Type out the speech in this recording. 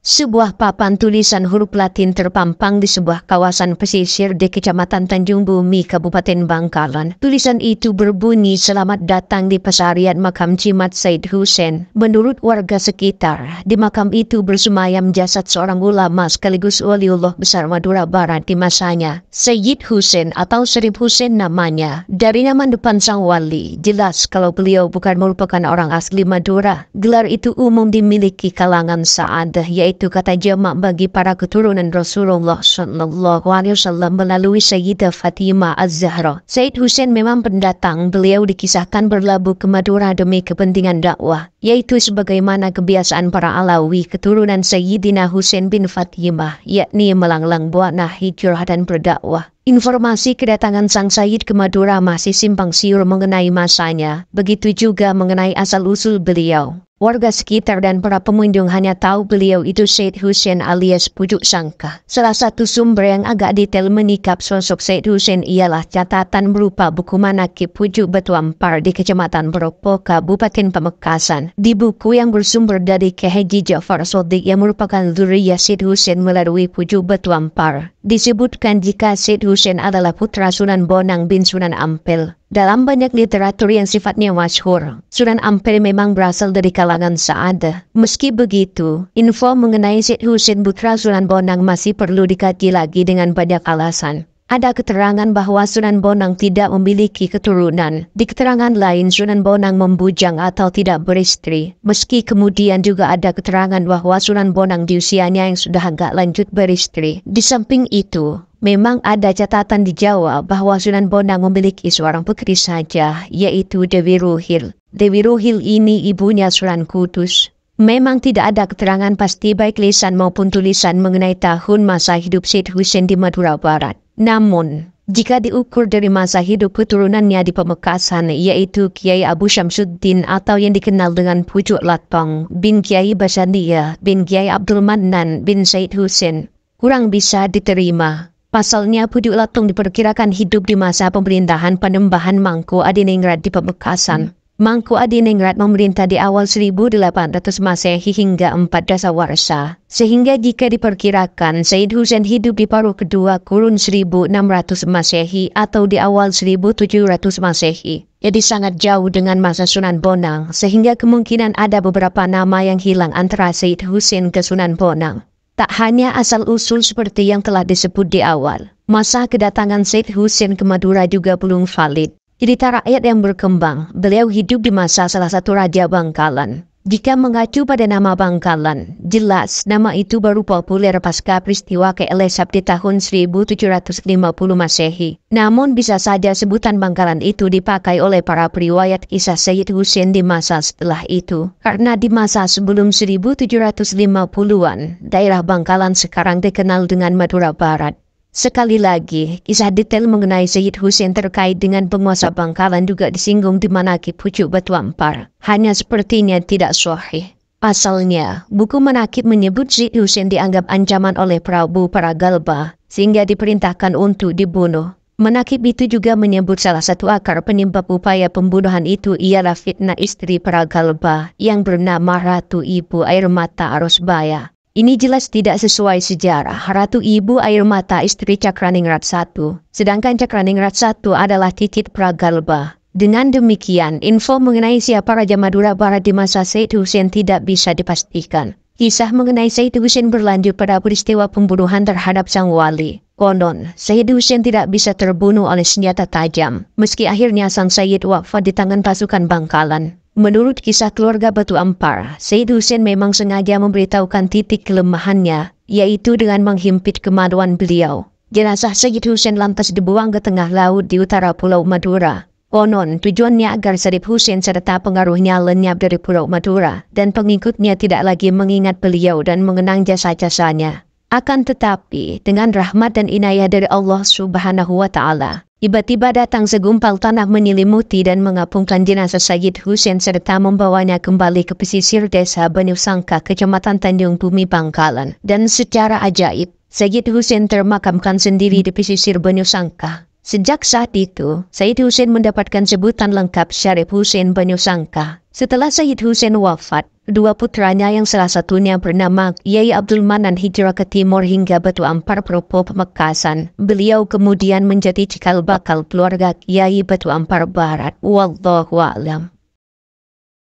Sebuah papan tulisan huruf Latin terpampang di sebuah kawasan pesisir di Kecamatan Tanjung Bumi, Kabupaten Bangkalan. Tulisan itu berbunyi, "Selamat datang di pesarian makam Cimat Said Hussein." Menurut warga sekitar, di makam itu bersemayam jasad seorang ulama sekaligus waliullah besar Madura Barat di masanya, Sayyid Hussein atau Syarif Hussein namanya. Dari nama depan sang wali, jelas kalau beliau bukan merupakan orang asli Madura. Gelar itu umum dimiliki kalangan Sa'adah, yaitu kata jamak bagi para keturunan Rasulullah Sallallahu Alaihi Wasallam melalui Sayyidah Fatimah Az-Zahra. Said Hussein memang pendatang. Beliau dikisahkan berlabuh ke Madura demi kepentingan dakwah, yaitu sebagaimana kebiasaan para Alawi keturunan Sayyidina Hussein bin Fatimah, yakni melanglang buana hijrah dan berdakwah. Informasi kedatangan sang Sayyid ke Madura masih simpang siur mengenai masanya, begitu juga mengenai asal-usul beliau. Warga sekitar dan para pengunjung hanya tahu beliau itu Said Hussein alias Pujuk Sangka. Salah satu sumber yang agak detail menikap sosok Said Hussein ialah catatan berupa buku manakib Pujuk Batu Ampar di Kecamatan Bropo, Kabupaten Pamekasan. Di buku yang bersumber dari Kiai Haji Ja'far Shodiq yang merupakan zuriyah Said Hussein melalui Pujuk Batu Ampar, disebutkan jika Said Hussein adalah putra Sunan Bonang bin Sunan Ampel. Dalam banyak literatur yang sifatnya masyhur, Sunan Ampel memang berasal dari kalangan Sa'adah. Meski begitu, info mengenai Said Hussein putra Sunan Bonang masih perlu dikaji lagi dengan banyak alasan. Ada keterangan bahwa Sunan Bonang tidak memiliki keturunan. Di keterangan lain, Sunan Bonang membujang atau tidak beristri. Meski kemudian juga ada keterangan bahwa Sunan Bonang di usianya yang sudah agak lanjut beristri. Di samping itu, memang ada catatan di Jawa bahwa Sunan Bonang memiliki seorang putri saja, yaitu Dewi Ruhil. Dewi Ruhil ini ibunya Sunan Kudus. Memang tidak ada keterangan pasti baik lisan maupun tulisan mengenai tahun masa hidup Said Hussein di Madura Barat. Namun, jika diukur dari masa hidup keturunannya di Pamekasan, yaitu Kiai Abu Syamsuddin atau yang dikenal dengan Pujuk Latong bin Kiai Basandia bin Kiai Abdul Mannan bin Said Hussein, kurang bisa diterima. Pasalnya Pujuk Latong diperkirakan hidup di masa pemerintahan Panembahan Mangku Adiningrat di Pamekasan. Mangku Adiningrat memerintah di awal 1800 Masehi hingga 4 Dasawarsa. Sehingga jika diperkirakan Said Hussein hidup di paruh kedua kurun 1600 Masehi atau di awal 1700 Masehi, jadi sangat jauh dengan masa Sunan Bonang, sehingga kemungkinan ada beberapa nama yang hilang antara Said Hussein ke Sunan Bonang. Tak hanya asal-usul seperti yang telah disebut di awal, masa kedatangan Said Hussein ke Madura juga belum valid. Cerita rakyat yang berkembang, beliau hidup di masa salah satu Raja Bangkalan. Jika mengacu pada nama Bangkalan, jelas nama itu baru populer pasca peristiwa KLSAP di tahun 1750 Masehi. Namun bisa saja sebutan Bangkalan itu dipakai oleh para periwayat kisah Sayyid Hussein di masa setelah itu. Karena di masa sebelum 1750-an, daerah Bangkalan sekarang dikenal dengan Madura Barat. Sekali lagi, kisah detail mengenai Sayyid Hussein terkait dengan penguasa Bangkalan juga disinggung di manakib Pujuk Batu Ampar. Hanya sepertinya tidak sahih. Pasalnya, buku manakib menyebut Sayyid Hussein dianggap ancaman oleh Prabu Pragalba, sehingga diperintahkan untuk dibunuh. Manakib itu juga menyebut salah satu akar penyebab upaya pembunuhan itu ialah fitnah istri Pragalba yang bernama Ratu Ibu Air Mata Arosbaya. Ini jelas tidak sesuai sejarah. Ratu Ibu Air Mata istri Cakraningrat I, sedangkan Cakraningrat I adalah titik Pragalba. Dengan demikian, info mengenai siapa Raja Madura Barat di masa Said Hussein tidak bisa dipastikan. Kisah mengenai Said Hussein berlanjut pada peristiwa pembunuhan terhadap sang wali. Konon, Said Hussein tidak bisa terbunuh oleh senjata tajam, meski akhirnya sang Sayyid wafat di tangan pasukan Bangkalan. Menurut kisah keluarga Batu Ampar, Said Hussein memang sengaja memberitahukan titik kelemahannya, yaitu dengan menghimpit kemaluan beliau. Jenazah Sayyid Hussein lantas dibuang ke tengah laut di utara Pulau Madura. Konon, tujuannya agar Syarif Hussein serta pengaruhnya lenyap dari Pulau Madura, dan pengikutnya tidak lagi mengingat beliau dan mengenang jasa-jasanya. Akan tetapi, dengan rahmat dan inayah dari Allah Subhanahu wa Ta'ala, tiba-tiba datang segumpal tanah menyelimuti dan mengapungkan jenazah Sayyid Hussein serta membawanya kembali ke pesisir desa Banu Sangka, Kecamatan Tanjung Bumi, Bangkalan. Dan secara ajaib, Sayyid Hussein termakamkan sendiri di pesisir Banu Sangka. Sejak saat itu, Said Hussein mendapatkan sebutan lengkap Syarif Hussein Banyusangka. Setelah Said Hussein wafat, dua putranya yang salah satunya bernama Yai Abdul Manan hijrah ke timur hingga Batu Ampar Propo Pemekasan. Beliau kemudian menjadi cikal bakal keluarga Yai Batu Ampar Barat. Wallahu a'lam.